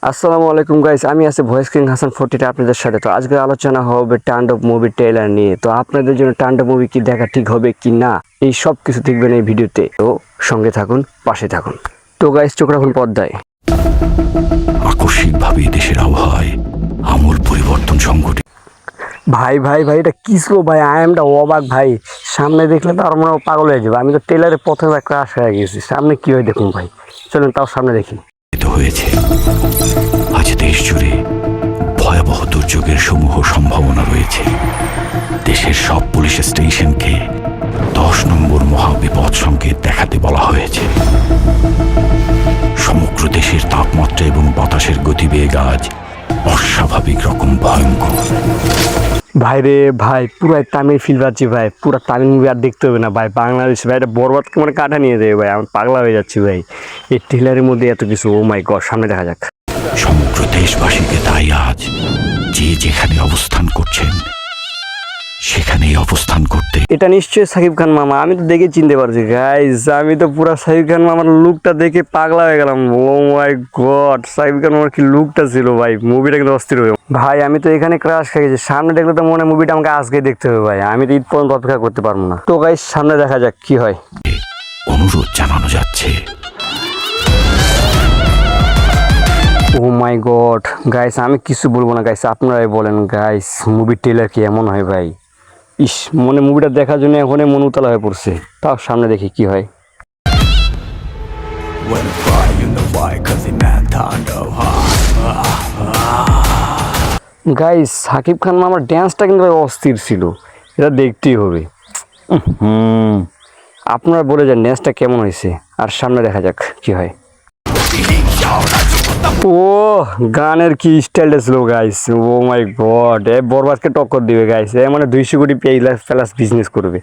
আসসালামু আলাইকুম গাইস, আমি আছি ভয়েস কিং হাসান 40 আপনাদের সাথে। তো আজকে আলোচনা হবে তাণ্ডব মুভির ট্রেলার নিয়ে। তো আপনাদের জন্য তাণ্ডব মুভি কি দেখা ঠিক হবে কি না, এই সব কিছু দেখবেন এই ভিডিওতে। তো সঙ্গে থাকুন, পাশে থাকুন। তো গাইস, চোখ রাখুন পর্দায়। আকস্মিকভাবে দেশের আবহাওয়ায় আমূল পরিবর্তন সংঘটিত। ভাই ভাই ভাই এটা কি ছিল ভাই? আই এমটা অবাক ভাই। সামনে দেখলে তো আর মনে হয় পাগল হয়ে যাবে। আমি তো ট্রেলারে প্রথমে একটা আশা হয়ে গেছি, সামনে কি হয় দেখুন ভাই। চলুন তাও সামনে দেখি। হয়েছে আজ দেশ জুড়ে ভয়াবহ দুর্যোগের সমূহ সম্ভাবনা রয়েছে। দেশের সব পুলিশ স্টেশনকে 10 নম্বর মহাবিপদ সংকেত দেখাতে বলা হয়েছে। সমগ্র দেশের তাপমাত্রা এবং বাতাসের গতিবেগ আজ অস্বাভাবিক রকম ভয়ঙ্কর। ভাই রে ভাই, পুরাই তামিল ফিল পাচ্ছি ভাই। পুরো তামিল মুভি আর দেখতে হবে না ভাই। বাংলাদেশ ভাই, এটা বরবাদকে মানে কাটা নিয়ে দেবে ভাই। আমি পাগলা হয়ে যাচ্ছি ভাই এই ট্রেলারের মধ্যে এত কিছু। ও মাই গড, সামনে দেখা যাক। সমগ্র দেশবাসীকে তাই আজ যে যেখানে অবস্থান করছেন সেখানেই অবস্থান করতে। এটা নিশ্চয়ই সাকিব খান মামা, আমি তো দেখে চিনতে পারছি গাইজ। আমি তো পুরো সাকিব খান মামার লুকটা দেখে পাগলা হয়ে গেলাম। ও মাই গড, সাকিব খান মামার কি লুকটা ছিল ভাই। মুভিটা কিন্তু অস্থির হবে ভাই। আমি তো এখানে ক্রাশ খেয়ে গেছি। সামনে দেখলে তো মনে মুভিটা আমাকে আজকে দেখতে হবে ভাই। আমি তো ঈদ পর্যন্ত অপেক্ষা করতে পারবো না। তো গাইজ, সামনে দেখা যাক কি হয়। অনুরোধ জানানো যাচ্ছে। ও মাই গড গাইস, আমি কিছু বলবো না গাইস, আপনারাই বলেন গাইস, মুভির ট্রেলার কি এমন হয় ভাই? ইস, মনে মুভিটা দেখার জন্য এখনই মন উতলা হয়ে পড়ছে। তাও সামনে দেখি কি হয়। গাইস, সাকিব খান মামার ড্যান্সটা কিন্তু ভাই অস্থির ছিল। এটা দেখতেই হবে। আপনারা বলে যান ড্যান্সটা কেমন হয়েছে। আর সামনে দেখা যাক কি হয়। ও গানের কি স্টাইলটা ছিল গাইস। ও মাই গড, এ বরবাদকে টক্কর দিবে গাইস। এ মানে 200 কোটি প্লাস বিজনেস করবে।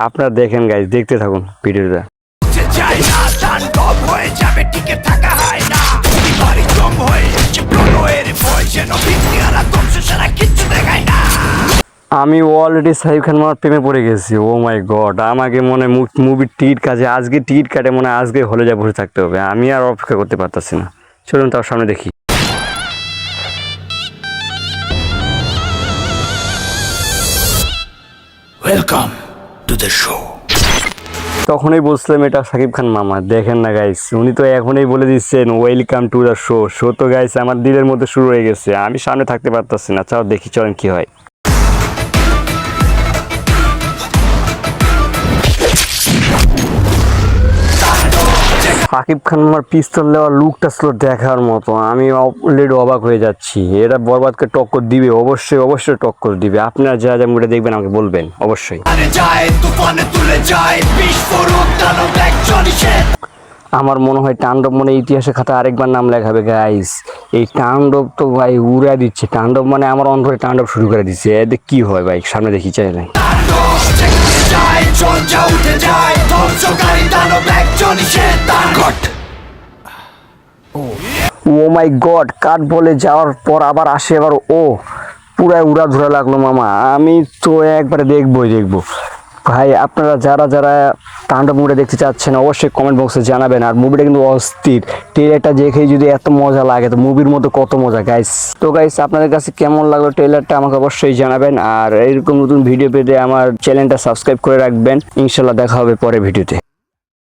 আপনারা দেখেন গাইস, দেখতে থাকুন ভিডিওটা। আমি অলরেডি সাকিব খান মামার প্রেমে পড়ে গেছি। ও মাই গড, আমাকে মনে মুভির টিকিট কাজে আজকে টিকিট কাটে মনে আজকে হলে যা বসে থাকতে হবে। আমি আর অপেক্ষা করতে পারতাছি না। চলুন তার সামনে দেখি। Welcome to the show. তখনই বলছিলাম এটা সাকিব খান মামা। দেখেন না গাইস, উনি তো এখনই বলে দিচ্ছেন welcome to the show. Show তো গাইস আমার দিলের মধ্যে শুরু হয়ে গেছে। আমি সামনে থাকতে পারতাছি না। চলো দেখি, চলেন কি হয়। সাকিব খান আমার পিস্তল দেওয়ার লুকটা ছিল দেখার মতো। আমি অলরেডি অবাক হয়ে যাচ্ছি। এটা বরবাদকে টক্কর দিবে, অবশ্যই অবশ্যই টক্কর দিবে। আপনারা যা যা মুভিটা দেখবেন আমাকে বলবেন অবশ্যই। আমার মনে হয় তাণ্ডব মনে ইতিহাসের খাতা আরেকবার নাম লেখাবে গাইস। এই তাণ্ডব তো ভাই উড়া দিচ্ছে। তাণ্ডব মানে আমার অন্তরে তাণ্ডব শুরু করে দিচ্ছে। এতে কি হয় ভাই, সামনে দেখি চাইলে। ও মাই গড, কাঠ বলে যাওয়ার পর আবার আসে আবার ও পুরাই উড়া ধরা লাগলো মামা। আমি তো একবারে দেখবো ভাই। আপনারা যারা যারা তাণ্ডব মুভিটা দেখতে চাচ্ছেন অবশ্যই কমেন্ট বক্সে জানাবেন। আর মুভিটা কিন্তু অস্থির। ট্রেলারটা দেখেই যদি এত মজা লাগে তো মুভির মতো কত মজা গাইস। তো গাইস, আপনাদের কাছে কেমন লাগলো ট্রেলারটা আমাকে অবশ্যই জানাবেন। আর এরকম নতুন ভিডিও পেতে আমার চ্যানেলটা সাবস্ক্রাইব করে রাখবেন। ইনশাল্লাহ দেখা হবে পরের ভিডিওতে।